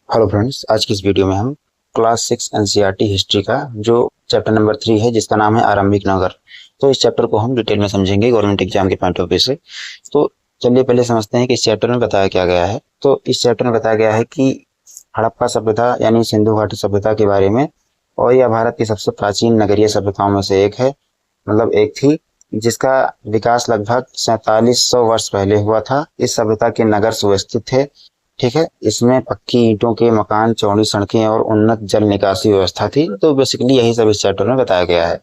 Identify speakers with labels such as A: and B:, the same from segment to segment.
A: Hello friends, आज की इस वीडियो में हम क्लास 6 एनसीईआरटी हिस्ट्री का जो चैप्टर नंबर 3 है जिसका नाम है आरंभिक नगर। तो इस चैप्टर को हम डिटेल में समझेंगे गवर्नमेंट एग्जाम के पॉइंट ऑफ व्यू से। तो चलिए पहले समझते हैं कि इस चैप्टर में बताया क्या गया है। तो इस चैप्टर में बताया गया है कि हड़प्पा सभ्यता यानी सिंधु घाटी सभ्यता के बारे में, और यह भारत की सबसे प्राचीन नगरीय सभ्यताओं में से एक है, मतलब एक थी, जिसका विकास लगभग 4700 वर्ष पहले हुआ था। इस सभ्यता के नगर सुव्यवस्थित थे, ठीक है। इसमें पक्की ईंटों के मकान, चौड़ी सड़कें और उन्नत जल निकासी व्यवस्था थी। तो बेसिकली यही सब इस चैप्टर में बताया गया है।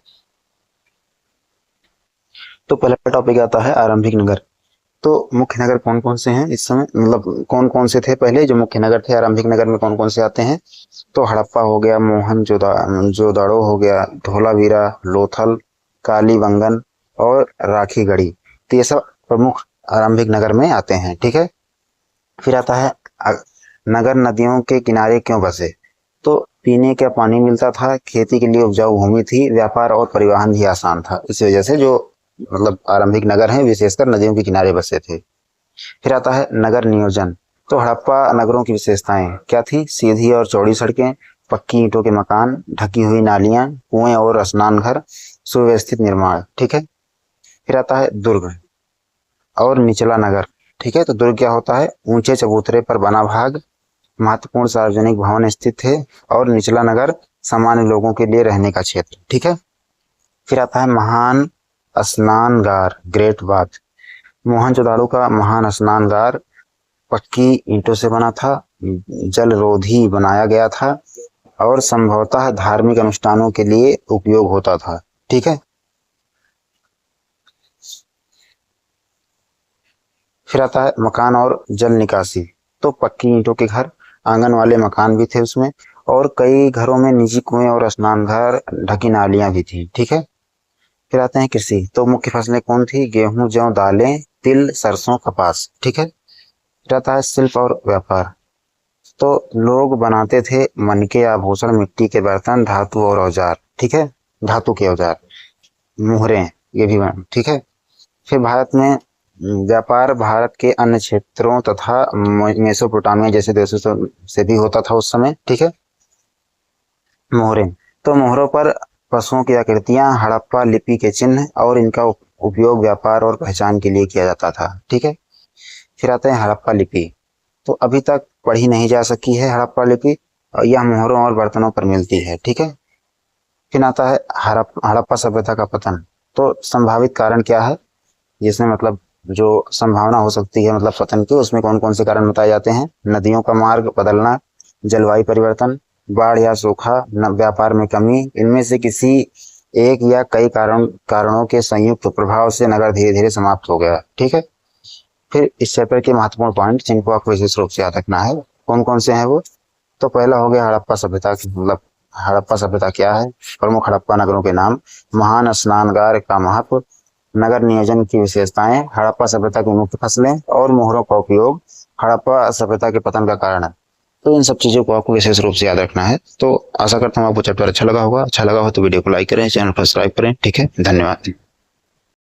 A: तो पहला टॉपिक आता है आरंभिक नगर। तो मुख्य नगर कौन कौन से हैं इस समय, मतलब कौन कौन से थे पहले जो मुख्य नगर थे आरंभिक नगर में, कौन कौन से आते हैं। तो हड़प्पा हो गया, मोहनजोदड़ो हो गया, धोलावीरा, लोथल, कालीबंगन और राखीगढ़ी। तो ये सब प्रमुख आरंभिक नगर में आते हैं, ठीक है। फिर आता है नगर नदियों के किनारे क्यों बसे। तो पीने का पानी मिलता था, खेती के लिए उपजाऊ भूमि थी, व्यापार और परिवहन भी आसान था। इस वजह से जो मतलब आरंभिक नगर हैं विशेषकर नदियों के किनारे बसे थे। फिर आता है नगर नियोजन। तो हड़प्पा नगरों की विशेषताएं क्या थी। सीधी और चौड़ी सड़कें, पक्की ईंटों के मकान, ढकी हुई नालियां, कुएं और स्नान घर, सुव्यवस्थित निर्माण, ठीक है। फिर आता है दुर्ग और निचला नगर, ठीक है। तो दुर्ग क्या होता है, ऊंचे चबूतरे पर बना भाग, महत्वपूर्ण सार्वजनिक भवन स्थित थे, और निचला नगर सामान्य लोगों के लिए रहने का क्षेत्र, ठीक है। फिर आता है महान स्नानगार, ग्रेट बाथ। मोहनजोदाड़ो का महान स्नानगार पक्की ईंटों से बना था, जलरोधी बनाया गया था और संभवतः धार्मिक अनुष्ठानों के लिए उपयोग होता था, ठीक है। फिर आता है मकान और जल निकासी। तो पक्की ईंटों के घर, आंगन वाले मकान भी थे उसमें, और कई घरों में निजी कुएं और स्नान घर, ढकी नालियां भी थी, ठीक है। फिर आते हैं कृषि। तो मुख्य फसलें कौन थी, गेहूं, जौ, दालें, तिल, सरसों, कपास, ठीक है। फिर आता है शिल्प और व्यापार। तो लोग बनाते थे मनके आभूषण, मिट्टी के बर्तन, धातु और औजार, ठीक है, धातु के औजार, मुहरें, ये भी ठीक है। फिर भारत में व्यापार भारत के अन्य क्षेत्रों तथा मेसोपोटामिया जैसे देशों से भी होता था उस समय, ठीक है। मोहरें। तो मोहरों पर पशुओं की आकृतियां, हड़प्पा लिपि के चिन्ह, और इनका उपयोग व्यापार और पहचान के लिए किया जाता था, ठीक है। फिर आते हैं हड़प्पा लिपि। तो अभी तक पढ़ी नहीं जा सकी है हड़प्पा लिपि, और यह मोहरों और बर्तनों पर मिलती है, ठीक है। फिर आता है हड़प्पा सभ्यता का पतन। तो संभावित कारण क्या है, जिसमें मतलब जो संभावना हो सकती है मतलब पतन की, उसमें कौन कौन से कारण बताए जाते हैं। नदियों का मार्ग बदलना, जलवायु परिवर्तन, बाढ़ या सूखा, व्यापार में कमी, इनमें से किसी एक या कई कारणों के संयुक्त प्रभाव से नगर धीरे धीरे समाप्त हो गया, ठीक है। फिर इस चैप्टर के महत्वपूर्ण पॉइंट जिनको आपको विशेष रूप से याद रखना है, कौन कौन से हैं वो। तो पहला हो गया हड़प्पा सभ्यता, मतलब हड़प्पा सभ्यता क्या है, प्रमुख हड़प्पा नगरों के नाम, महान स्नानगार का महत्व, नगर नियोजन की विशेषताएं, हड़प्पा सभ्यता की मुख्य फसलें और मोहरों का उपयोग, हड़प्पा सभ्यता के पतन का कारण है। तो इन सब चीजों को आपको विशेष रूप से याद रखना है। तो आशा करता हूँ आपको चैप्टर अच्छा लगा होगा। अच्छा लगा हो तो वीडियो को लाइक करें, चैनल को सब्सक्राइब करें, ठीक है। धन्यवाद।